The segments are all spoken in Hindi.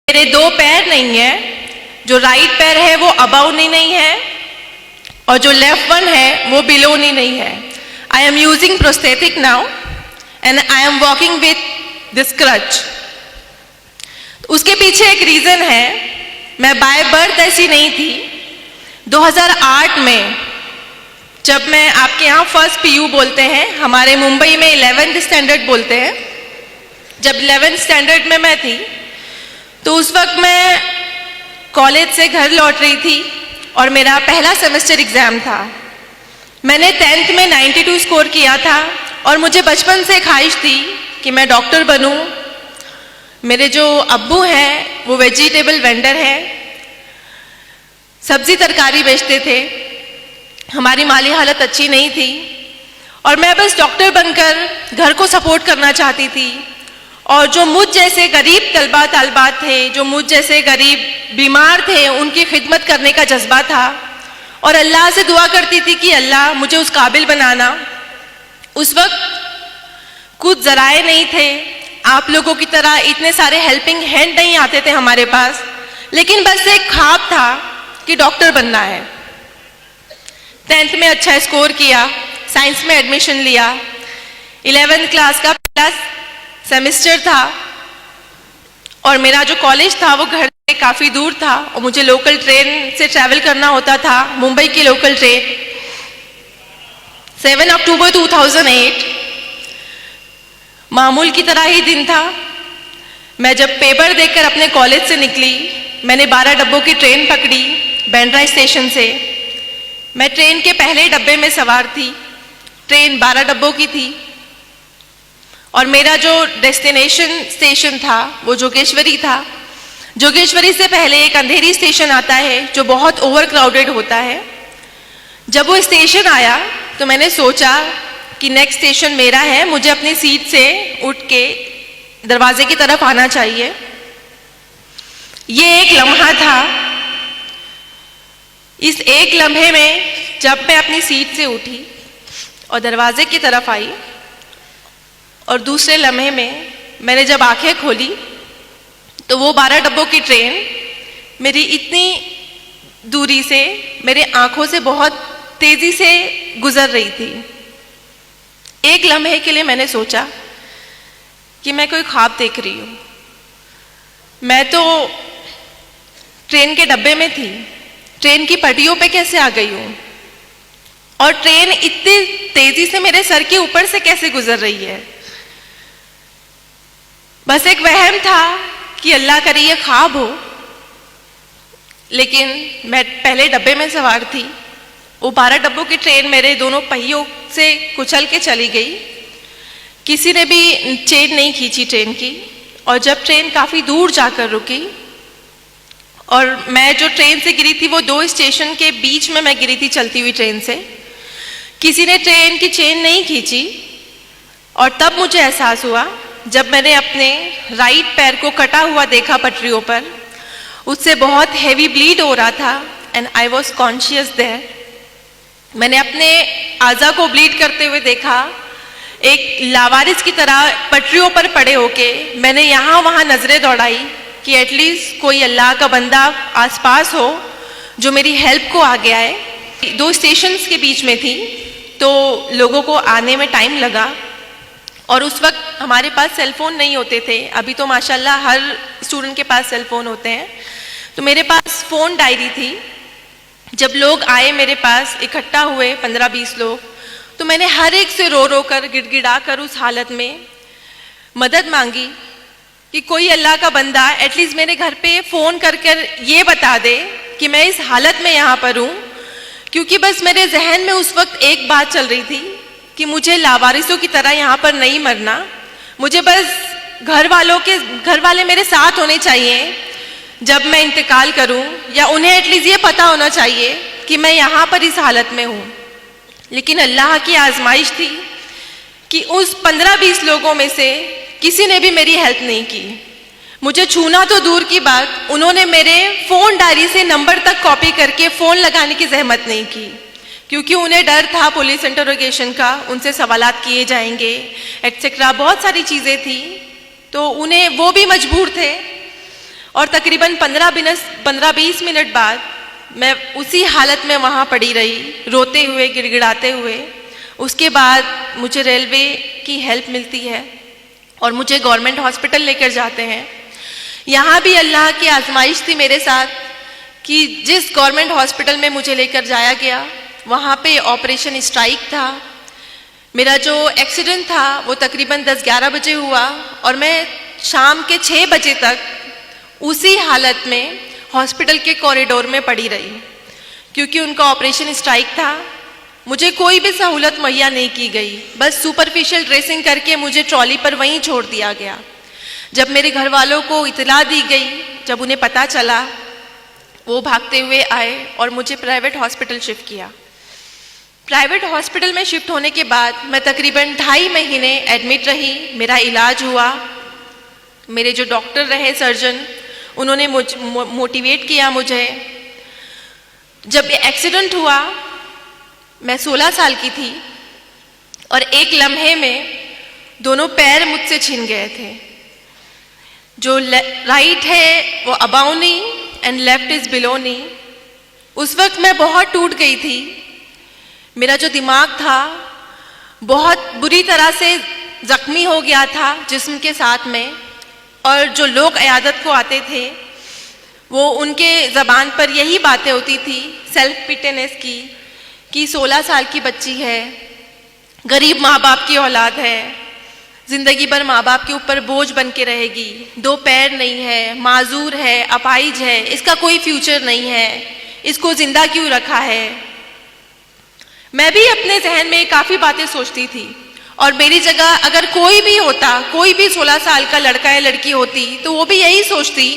मेरे दो पैर नहीं है, जो राइट पैर है वो अबाउ नहीं है और जो लेफ्ट वन है वो बिलो नहीं है। I am using prosthetic now and I am walking with this crutch. उसके पीछे एक रीजन है, मैं बाय बर्थ ऐसी नहीं थी। 2008 में जब मैं आपके यहाँ फर्स्ट पीयू बोलते हैं, हमारे मुंबई में 11th स्टैंडर्ड बोलते हैं, जब 11th स्टैंडर्ड में मैं थी तो उस वक्त मैं कॉलेज से घर लौट रही थी और मेरा पहला सेमेस्टर एग्जाम था। मैंने 10th में 92 स्कोर किया था और मुझे बचपन से ख्वाहिश थी कि मैं डॉक्टर बनूं। मेरे जो अब्बू हैं वो वेजिटेबल वेंडर हैं, सब्जी तरकारी बेचते थे। हमारी माली हालत अच्छी नहीं थी और मैं बस डॉक्टर बनकर घर को सपोर्ट करना चाहती थी। और जो मुझ जैसे गरीब तलबा तालबात थे, जो मुझ जैसे गरीब बीमार थे, उनकी खिदमत करने का जज्बा था और अल्लाह से दुआ करती थी कि अल्लाह मुझे उस काबिल बनाना। उस वक्त कुछ जराए नहीं थे, आप लोगों की तरह इतने सारे हेल्पिंग हैंड नहीं आते थे हमारे पास, लेकिन बस एक ख्वाब था कि डॉक्टर बनना है। 10th में अच्छा स्कोर किया, साइंस में एडमिशन लिया। 11th क्लास का पहला सेमेस्टर था और मेरा जो कॉलेज था वो घर से काफ़ी दूर था और मुझे लोकल ट्रेन से ट्रैवल करना होता था, मुंबई की लोकल ट्रेन। 7 अक्टूबर 2008 मामूल की तरह ही दिन था। मैं जब पेपर देकर अपने कॉलेज से निकली, मैंने 12 डब्बों की ट्रेन पकड़ी बैंड्रा स्टेशन से। मैं ट्रेन के पहले डब्बे में सवार थी। ट्रेन 12 डब्बों की थी और मेरा जो डेस्टिनेशन स्टेशन था वो जोगेश्वरी था। जोगेश्वरी से पहले एक अंधेरी स्टेशन आता है जो बहुत ओवर क्राउडेड होता है। जब वो स्टेशन आया तो मैंने सोचा कि नेक्स्ट स्टेशन मेरा है, मुझे अपनी सीट से उठ के दरवाजे की तरफ आना चाहिए। ये एक लम्हा था। इस एक लम्हे में जब मैं अपनी सीट से उठी और दरवाजे की तरफ आई और दूसरे लम्हे में मैंने जब आंखें खोली तो वो 12 डब्बों की ट्रेन मेरी इतनी दूरी से, मेरे आंखों से बहुत तेजी से गुजर रही थी। एक लम्हे के लिए मैंने सोचा कि मैं कोई ख्वाब देख रही हूँ। मैं तो ट्रेन के डब्बे में थी, ट्रेन की पटरियों पे कैसे आ गई हूँ और ट्रेन इतनी तेजी से मेरे सर के ऊपर से कैसे गुजर रही है। बस एक वहम था कि अल्लाह करे ये ख्वाब हो, लेकिन मैं पहले डब्बे में सवार थी। वो 12 डब्बों की ट्रेन मेरे दोनों पहियों से कुचल के चली गई। किसी ने भी चेन नहीं खींची ट्रेन की और जब ट्रेन काफ़ी दूर जाकर रुकी और मैं जो ट्रेन से गिरी थी वो 2 स्टेशन के बीच में मैं गिरी थी चलती हुई ट्रेन से। किसी ने ट्रेन की चेन नहीं खींची और तब मुझे एहसास हुआ जब मैंने अपने राइट पैर को कटा हुआ देखा पटरियों पर, उससे बहुत हैवी ब्लीड हो रहा था and I was conscious there. मैंने अपने आज़ा को ब्लीड करते हुए देखा, एक लावारिस की तरह पटरियों पर पड़े होके मैंने यहाँ वहाँ नज़रें दौड़ाई कि एटलीस्ट कोई अल्लाह का बंदा आसपास हो जो मेरी हेल्प को आगे आए। 2 स्टेशंस के बीच में थी तो लोगों को आने में टाइम लगा और उस वक्त हमारे पास सेलफोन नहीं होते थे। अभी तो माशाल्लाह हर स्टूडेंट के पास सेलफोन होते हैं। तो मेरे पास फ़ोन डायरी थी। जब लोग आए मेरे पास, इकट्ठा हुए 15-20 लोग, तो मैंने हर एक से रो रो कर, गिड़गिड़ा कर उस हालत में मदद मांगी कि कोई अल्लाह का बंदा एटलीस्ट मेरे घर पे फ़ोन कर कर ये बता दे कि मैं इस हालत में यहाँ पर हूँ। क्योंकि बस मेरे जहन में उस वक्त एक बात चल रही थी कि मुझे लावारिसों की तरह यहाँ पर नहीं मरना, मुझे बस घर वाले मेरे साथ होने चाहिए जब मैं इंतकाल करूँ, या उन्हें एटलीस्ट ये पता होना चाहिए कि मैं यहाँ पर इस हालत में हूँ। लेकिन अल्लाह की आजमाइश थी कि उस 15-20 लोगों में से किसी ने भी मेरी हेल्प नहीं की। मुझे छूना तो दूर की बात, उन्होंने मेरे फ़ोन डायरी से नंबर तक कॉपी करके फ़ोन लगाने की जहमत नहीं की, क्योंकि उन्हें डर था पुलिस इंटरोगेशन का, उनसे सवालात किए जाएंगे एटसेट्रा, बहुत सारी चीज़ें थी। तो उन्हें वो भी मजबूर थे और तकरीबन 15-20 मिनट बाद मैं उसी हालत में वहाँ पड़ी रही, रोते हुए, गिड़गिड़ाते हुए। उसके बाद मुझे रेलवे की हेल्प मिलती है और मुझे गवर्नमेंट हॉस्पिटल लेकर जाते हैं। यहाँ भी अल्लाह की आजमाइश थी मेरे साथ कि जिस गवर्नमेंट हॉस्पिटल में मुझे लेकर जाया गया वहाँ पे ऑपरेशन स्ट्राइक था। मेरा जो एक्सीडेंट था वो तकरीबन 10-11 बजे हुआ और मैं शाम के 6 बजे तक उसी हालत में हॉस्पिटल के कॉरिडोर में पड़ी रही, क्योंकि उनका ऑपरेशन स्ट्राइक था। मुझे कोई भी सहूलत मुहैया नहीं की गई, बस सुपरफिशियल ड्रेसिंग करके मुझे ट्रॉली पर वहीं छोड़ दिया गया। जब मेरे घर वालों को इतला दी गई, जब उन्हें पता चला, वो भागते हुए आए और मुझे प्राइवेट हॉस्पिटल शिफ्ट किया। प्राइवेट हॉस्पिटल में शिफ्ट होने के बाद मैं तकरीबन 2.5 महीने एडमिट रही। मेरा इलाज हुआ। मेरे जो डॉक्टर रहे, सर्जन, उन्होंने मोटिवेट किया मुझे। जब एक्सीडेंट हुआ मैं 16 साल की थी और एक लम्हे में दोनों पैर मुझसे छिन गए थे। जो राइट है वो above knee and left is below knee. उस वक्त मैं बहुत टूट गई थी। मेरा जो दिमाग था बहुत बुरी तरह से जख्मी हो गया था जिस्म के साथ में, और जो लोग इयादत को आते थे वो उनके ज़बान पर यही बातें होती थी सेल्फ पिटेनेस की, कि 16 साल की बच्ची है, गरीब माँ बाप की औलाद है, जिंदगी भर माँ बाप के ऊपर बोझ बन के रहेगी, 2 पैर नहीं है, माजूर है, अपाहिज है, इसका कोई फ्यूचर नहीं है, इसको जिंदा क्यों रखा है। मैं भी अपने जहन में काफ़ी बातें सोचती थी, और मेरी जगह अगर कोई भी होता, कोई भी 16 साल का लड़का या लड़की होती, तो वो भी यही सोचती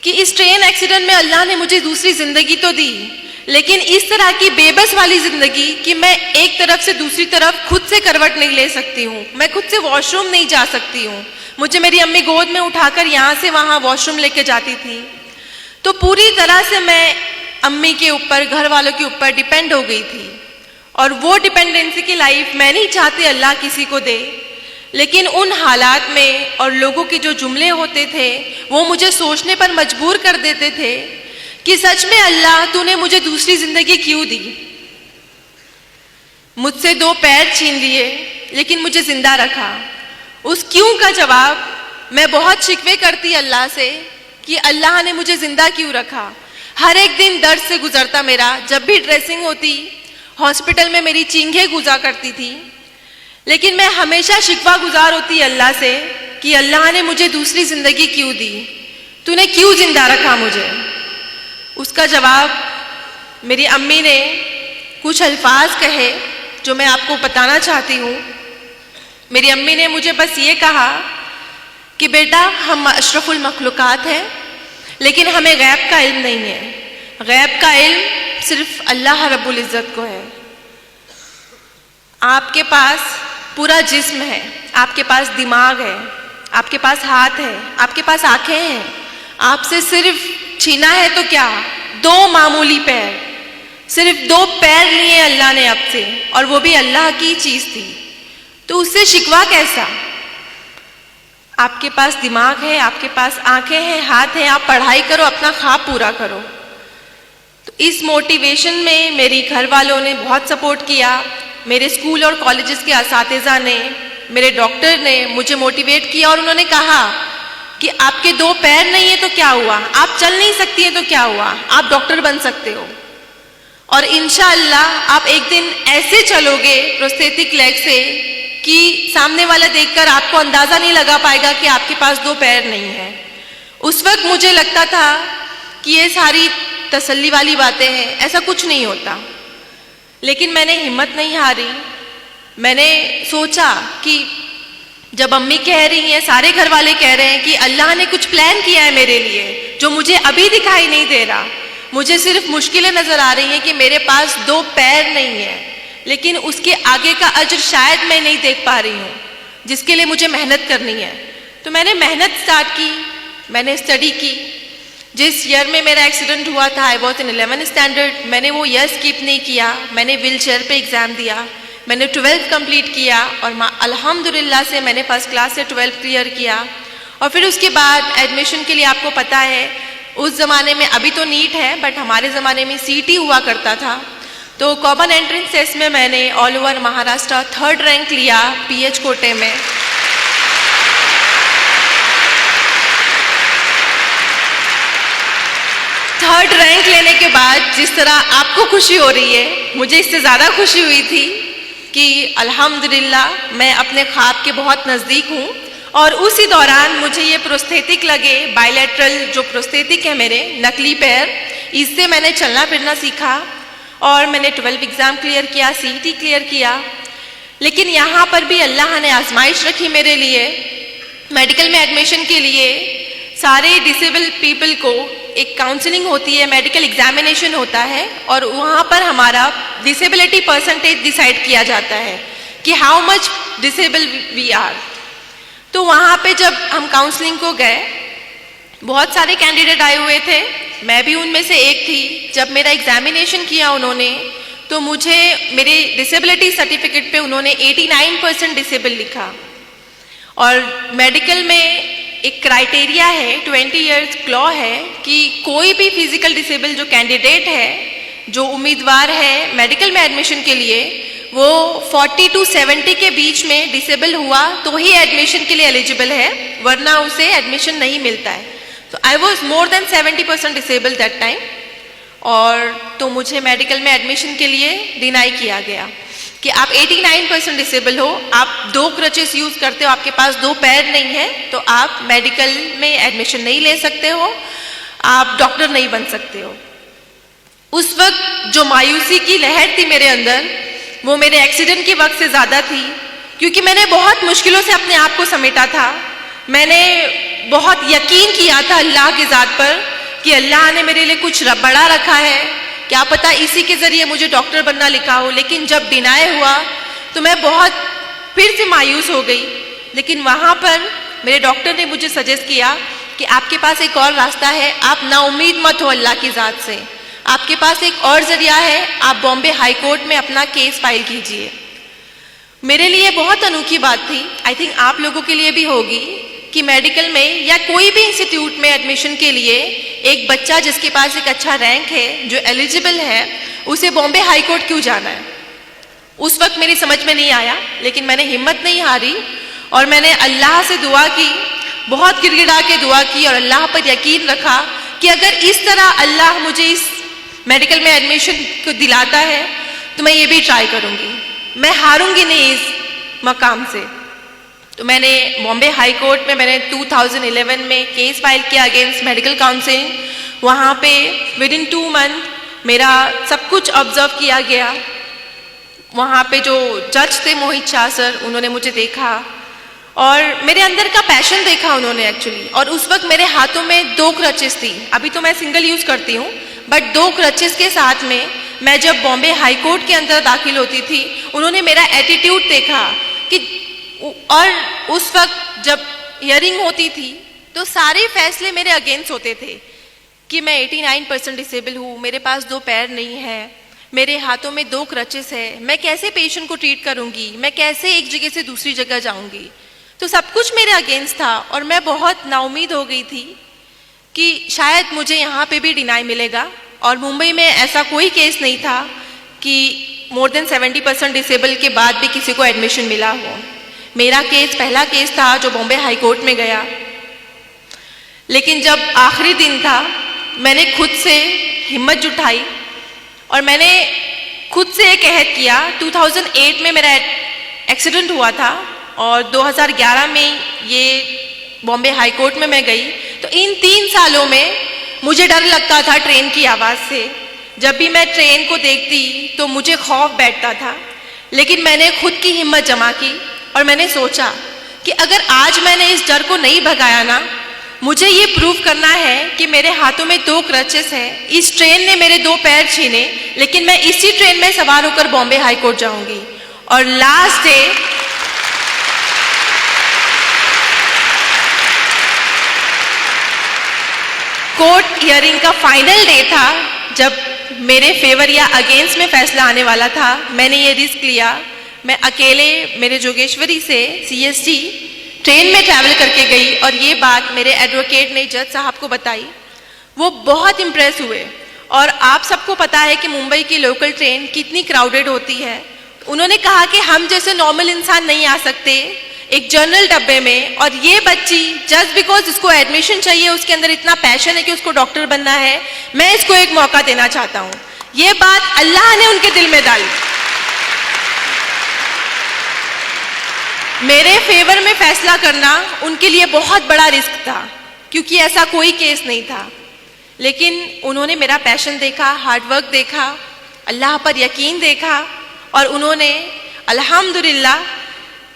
कि इस ट्रेन एक्सीडेंट में अल्लाह ने मुझे दूसरी ज़िंदगी तो दी, लेकिन इस तरह की बेबस वाली ज़िंदगी कि मैं एक तरफ से दूसरी तरफ खुद से करवट नहीं ले सकती हूँ, मैं खुद से वॉशरूम नहीं जा सकती हूँ। मुझे मेरी अम्मी गोद में उठाकर यहाँ से वहाँ वॉशरूम लेके जाती थी। तो पूरी तरह से मैं अम्मी के ऊपर, घर वालों के ऊपर डिपेंड हो गई थी, और वो डिपेंडेंसी की लाइफ मैं नहीं चाहती अल्लाह किसी को दे। लेकिन उन हालात में और लोगों के जो जुमले होते थे वो मुझे सोचने पर मजबूर कर देते थे कि सच में अल्लाह तूने मुझे दूसरी जिंदगी क्यों दी। मुझसे 2 पैर छीन लिए लेकिन मुझे जिंदा रखा। उस क्यों का जवाब मैं बहुत शिकवे करती अल्लाह से कि अल्लाह ने मुझे जिंदा क्यों रखा। हर एक दिन दर्द से गुजरता मेरा। जब भी ड्रेसिंग होती हॉस्पिटल में मेरी चींघें गुजा करती थी, लेकिन मैं हमेशा शिकवा गुजार होती अल्लाह से कि अल्लाह ने मुझे दूसरी जिंदगी क्यों दी, तूने क्यों जिंदा रखा मुझे। उसका जवाब मेरी अम्मी ने कुछ अल्फाज कहे जो मैं आपको बताना चाहती हूँ। मेरी अम्मी ने मुझे बस ये कहा कि बेटा हम अशरफुल मखलूकात हैं, लेकिन हमें गैब का इल्म नहीं है। गैब का इल्म सिर्फ अल्लाह रब्बुल इज़्ज़त को है। आपके पास पूरा जिस्म है, आपके पास दिमाग है, आपके पास हाथ है, आपके पास आंखें हैं, आपसे सिर्फ छीना है तो क्या 2 मामूली पैर, सिर्फ 2 पैर लिए अल्लाह ने आपसे, और वो भी अल्लाह की चीज थी, तो उससे शिकवा कैसा। आपके पास दिमाग है, आपके पास आंखें हैं, हाथ हैं, आप पढ़ाई करो, अपना ख्वाब पूरा करो। तो इस मोटिवेशन में मेरी घर वालों ने बहुत सपोर्ट किया। मेरे स्कूल और कॉलेजेस के असातिज़ा ने, मेरे डॉक्टर ने मुझे मोटिवेट किया, और उन्होंने कहा कि आपके 2 पैर नहीं है तो क्या हुआ, आप चल नहीं सकती हैं तो क्या हुआ, आप डॉक्टर बन सकते हो, और इंशाअल्लाह आप एक दिन ऐसे चलोगे प्रोस्थेटिक लेग से कि सामने वाला देखकर आपको अंदाज़ा नहीं लगा पाएगा कि आपके पास 2 पैर नहीं है। उस वक्त मुझे लगता था कि ये सारी तसल्ली वाली बातें हैं, ऐसा कुछ नहीं होता। लेकिन मैंने हिम्मत नहीं हारी। मैंने सोचा कि जब अम्मी कह रही हैं, सारे घर वाले कह रहे हैं कि अल्लाह ने कुछ प्लान किया है मेरे लिए जो मुझे अभी दिखाई नहीं दे रहा, मुझे सिर्फ मुश्किलें नज़र आ रही हैं कि मेरे पास 2 पैर नहीं है, लेकिन उसके आगे का अज्र शायद मैं नहीं देख पा रही हूँ, जिसके लिए मुझे मेहनत करनी है। तो मैंने मेहनत स्टार्ट की, मैंने स्टडी की। जिस ईयर में मेरा एक्सीडेंट हुआ था, I was in 11th standard, मैंने वो ईयर स्किप नहीं किया। मैंने व्हील चेयर पे एग्ज़ाम दिया, मैंने 12th कंप्लीट किया, और अल्हम्दुलिल्लाह से मैंने फर्स्ट क्लास से 12th क्लियर किया। और फिर उसके बाद एडमिशन के लिए आपको पता है उस ज़माने में, अभी तो नीट है बट हमारे ज़माने में सीटी हुआ करता था। तो कॉमन एंट्रेंस टेस्ट में मैंने all over Maharashtra 3rd rank लिया पीएच कोटे में। थर्ड रैंक लेने के बाद जिस तरह आपको खुशी हो रही है, मुझे इससे ज़्यादा खुशी हुई थी कि अल्हम्दुलिल्लाह मैं अपने ख्वाब के बहुत नज़दीक हूँ। और उसी दौरान मुझे ये प्रोस्थेटिक लगे, बायलैटरल जो प्रोस्थेटिक है मेरे नकली पैर, इससे मैंने चलना फिरना सीखा और मैंने 12 एग्ज़ाम क्लियर किया, सीईटी क्लियर किया। लेकिन यहाँ पर भी अल्लाह ने आजमाइश रखी मेरे लिए। मेडिकल में एडमिशन के लिए सारे डिसेबल पीपल को एक काउंसलिंग होती है, मेडिकल एग्जामिनेशन होता है और वहाँ पर हमारा डिसेबिलिटी परसेंटेज डिसाइड किया जाता है कि how much disable we are. तो वहाँ पे जब हम काउंसलिंग को गए, बहुत सारे कैंडिडेट आए हुए थे, मैं भी उनमें से एक थी। जब मेरा एग्जामिनेशन किया उन्होंने, तो मुझे मेरे डिसेबिलिटी सर्टिफिकेट पे उन्होंने 89% डिसेबल लिखा। और मेडिकल में एक क्राइटेरिया है, 20 ईयर्स क्लॉ है कि कोई भी फिजिकल डिसेबल जो कैंडिडेट है, जो उम्मीदवार है मेडिकल में एडमिशन के लिए, वो 40 to 70 के बीच में डिसेबल हुआ तो ही एडमिशन के लिए एलिजिबल है, वरना उसे एडमिशन नहीं मिलता है। तो I was more than 70% disable that time. और तो मुझे मेडिकल में एडमिशन के लिए डिनाई किया गया कि आप 89% डिसेबल हो, आप 2 क्रचेस यूज करते हो, आपके पास 2 पैर नहीं है, तो आप मेडिकल में एडमिशन नहीं ले सकते हो, आप डॉक्टर नहीं बन सकते हो। उस वक्त जो मायूसी की लहर थी मेरे अंदर, वो मेरे एक्सीडेंट के वक्त से ज़्यादा थी, क्योंकि मैंने बहुत मुश्किलों से अपने आप को समेटा था। मैंने बहुत यकीन किया था अल्लाह की ज़ात पर कि अल्लाह ने मेरे लिए कुछ बड़ा रखा है, क्या पता इसी के ज़रिए मुझे डॉक्टर बनना लिखा हो। लेकिन जब डिनाई हुआ तो मैं बहुत फिर से मायूस हो गई। लेकिन वहाँ पर मेरे डॉक्टर ने मुझे सजेस्ट किया कि आपके पास एक और रास्ता है, आप नाउम्मीद मत हो अल्लाह की ज़ात से, आपके पास एक और जरिया है, आप बॉम्बे हाई कोर्ट में अपना केस फाइल कीजिए। मेरे लिए बहुत अनोखी बात थी, आई थिंक आप लोगों के लिए भी होगी, कि मेडिकल में या कोई भी इंस्टीट्यूट में एडमिशन के लिए एक बच्चा जिसके पास एक अच्छा रैंक है, जो एलिजिबल है, उसे बॉम्बे हाई कोर्ट क्यों जाना है। उस वक्त मेरी समझ में नहीं आया, लेकिन मैंने हिम्मत नहीं हारी और मैंने अल्लाह से दुआ की, बहुत गिड़गिड़ा के दुआ की और अल्लाह पर यकीन रखा कि अगर इस तरह अल्लाह मुझे इस मेडिकल में एडमिशन को दिलाता है तो मैं ये भी ट्राई करूँगी, मैं हारूंगी नहीं इस मकाम से। तो मैंने बॉम्बे हाई कोर्ट में मैंने 2011 में केस फाइल किया अगेंस्ट मेडिकल काउंसिल। वहाँ पे विदिन 2 मंथ मेरा सब कुछ ऑब्जर्व किया गया। वहाँ पे जो जज थे मोहित शाह सर, उन्होंने मुझे देखा और मेरे अंदर का पैशन देखा उन्होंने एक्चुअली। और उस वक्त मेरे हाथों में 2 क्रचेस थी, अभी तो मैं सिंगल यूज़ करती हूँ, बट 2 क्रचेस के साथ में मैं जब बॉम्बे हाई कोर्ट के अंदर दाखिल होती थी, उन्होंने मेरा एटीट्यूड देखा कि, और उस वक्त जब हियरिंग होती थी तो सारे फैसले मेरे अगेंस्ट होते थे कि मैं 89% डिसेबल हूँ, मेरे पास 2 पैर नहीं है, मेरे हाथों में 2 क्रचेस है, मैं कैसे पेशेंट को ट्रीट करूँगी, मैं कैसे एक जगह से दूसरी जगह जाऊँगी। तो सब कुछ मेरे अगेंस्ट था और मैं बहुत नाउमीद हो गई थी कि शायद मुझे यहाँ पे भी डिनाई मिलेगा। और मुंबई में ऐसा कोई केस नहीं था कि मोर देन 70% डिसेबल के बाद भी किसी को एडमिशन मिला हो। मेरा केस पहला केस था जो बॉम्बे हाई कोर्ट में गया। लेकिन जब आखिरी दिन था, मैंने खुद से हिम्मत जुटाई और मैंने खुद से एक अहद किया। 2008 में मेरा एक्सीडेंट हुआ था और 2011 में ये बॉम्बे हाई कोर्ट में मैं गई। तो इन 3 सालों में मुझे डर लगता था ट्रेन की आवाज़ से। जब भी मैं ट्रेन को देखती तो मुझे खौफ बैठता था, लेकिन मैंने खुद की हिम्मत जमा की और मैंने सोचा कि अगर आज मैंने इस डर को नहीं भगाया ना, मुझे ये प्रूव करना है कि मेरे हाथों में 2 क्रचेस है, इस ट्रेन ने मेरे 2 पैर छीने, लेकिन मैं इसी ट्रेन में सवार होकर बॉम्बे हाई कोर्ट जाऊंगी। और लास्ट डे कोर्ट हियरिंग का फाइनल डे था, जब मेरे फेवर या अगेंस्ट में फैसला आने वाला था। मैंने ये रिस्क लिया, मैं अकेले मेरे जोगेश्वरी से CST ट्रेन में ट्रैवल करके गई और ये बात मेरे एडवोकेट ने जज साहब को बताई। वो बहुत इम्प्रेस हुए। और आप सबको पता है कि मुंबई की लोकल ट्रेन कितनी क्राउडेड होती है। उन्होंने कहा कि हम जैसे नॉर्मल इंसान नहीं आ सकते एक जनरल डब्बे में, और ये बच्ची जस्ट बिकॉज उसको एडमिशन चाहिए, उसके अंदर इतना पैशन है कि उसको डॉक्टर बनना है, मैं इसको एक मौका देना चाहता हूँ। ये बात अल्लाह ने उनके दिल में डाली। मेरे फेवर में फैसला करना उनके लिए बहुत बड़ा रिस्क था, क्योंकि ऐसा कोई केस नहीं था। लेकिन उन्होंने मेरा पैशन देखा, हार्डवर्क देखा, अल्लाह पर यकीन देखा, और उन्होंने अल्हम्दुलिल्लाह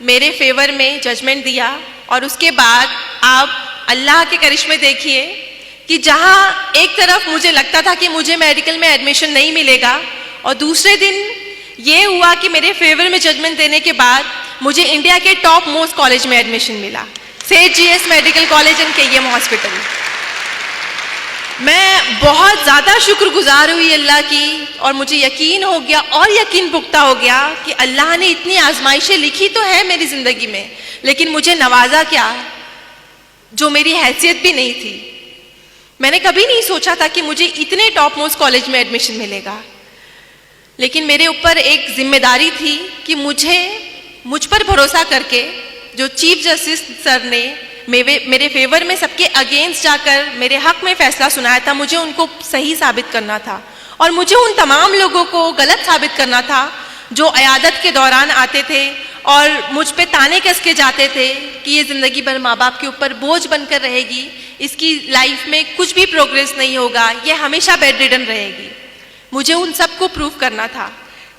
मेरे फेवर में जजमेंट दिया। और उसके बाद आप अल्लाह के करिश्मे देखिए कि जहाँ एक तरफ मुझे लगता था कि मुझे मेडिकल में एडमिशन नहीं मिलेगा, और दूसरे दिन ये हुआ कि मेरे फेवर में जजमेंट देने के बाद मुझे इंडिया के टॉप मोस्ट कॉलेज में एडमिशन मिला, सेठ GS medical college and KEM hospital. मैं बहुत ज़्यादा शुक्रगुजार हुई अल्लाह की, और मुझे यकीन हो गया और यकीन पुख्ता हो गया कि अल्लाह ने इतनी आजमाइशें लिखी तो है मेरी ज़िंदगी में, लेकिन मुझे नवाजा क्या, जो मेरी हैसियत भी नहीं थी। मैंने कभी नहीं सोचा था कि मुझे इतने टॉप मोस्ट कॉलेज में एडमिशन मिलेगा, लेकिन मेरे ऊपर एक जिम्मेदारी थी कि मुझ पर भरोसा करके जो चीफ जस्टिस सर ने मेरे फेवर में सबके अगेंस्ट जाकर मेरे हक में फैसला सुनाया था, मुझे उनको सही साबित करना था। और मुझे उन तमाम लोगों को गलत साबित करना था जो अयादत के दौरान आते थे और मुझ पे ताने कस के जाते थे कि ये ज़िंदगी भर माँ बाप के ऊपर बोझ बनकर रहेगी, इसकी लाइफ में कुछ भी प्रोग्रेस नहीं होगा, ये हमेशा बेड रिडन रहेगी। मुझे उन सबको प्रूव करना था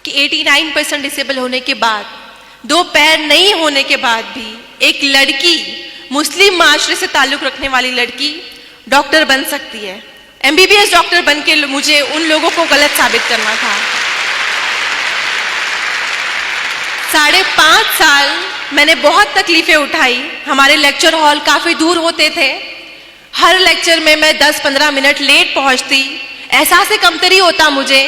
कि 89% डिसेबल होने के बाद, 2 पैर नहीं होने के बाद भी एक लड़की, मुस्लिम माशरे से ताल्लुक़ रखने वाली लड़की डॉक्टर बन सकती है। MBBS डॉक्टर बन के मुझे उन लोगों को गलत साबित करना था। 5.5 साल मैंने बहुत तकलीफ़ें उठाई। हमारे लेक्चर हॉल काफ़ी दूर होते थे। हर लेक्चर में मैं 10-15 मिनट लेट पहुंचती। एहसास कमतरी होता मुझे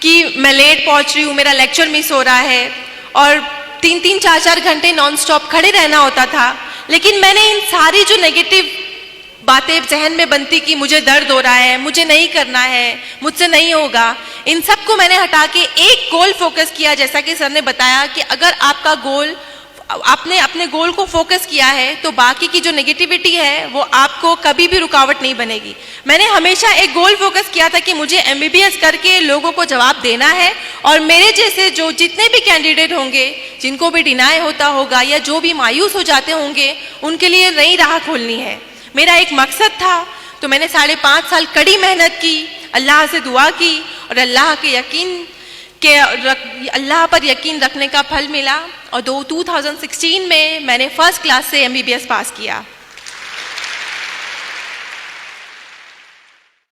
कि मैं लेट पहुंच रही हूँ, मेरा लेक्चर मिस हो रहा है, और 3-3, 4-4 घंटे नॉन स्टॉप खड़े रहना होता था। लेकिन मैंने इन सारी जो नेगेटिव बातें जहन में बनती कि मुझे दर्द हो रहा है, मुझे नहीं करना है, मुझसे नहीं होगा, इन सब को मैंने हटा के एक गोल फोकस किया। जैसा कि सर ने बताया कि अगर आपका गोल, आपने अपने गोल को फोकस किया है तो बाकी की जो नेगेटिविटी है वो आपको कभी भी रुकावट नहीं बनेगी। मैंने हमेशा एक गोल फोकस किया था कि मुझे MBBS करके लोगों को जवाब देना है, और मेरे जैसे जो जितने भी कैंडिडेट होंगे, जिनको भी डिनाई होता होगा या जो भी मायूस हो जाते होंगे, उनके लिए नई राह खोलनी है। मेरा एक मकसद था। तो मैंने 5.5 साल कड़ी मेहनत की, अल्लाह से दुआ की, और अल्लाह पर यकीन रखने का फल मिला। और 2016 में मैंने फर्स्ट क्लास से MBBS पास किया।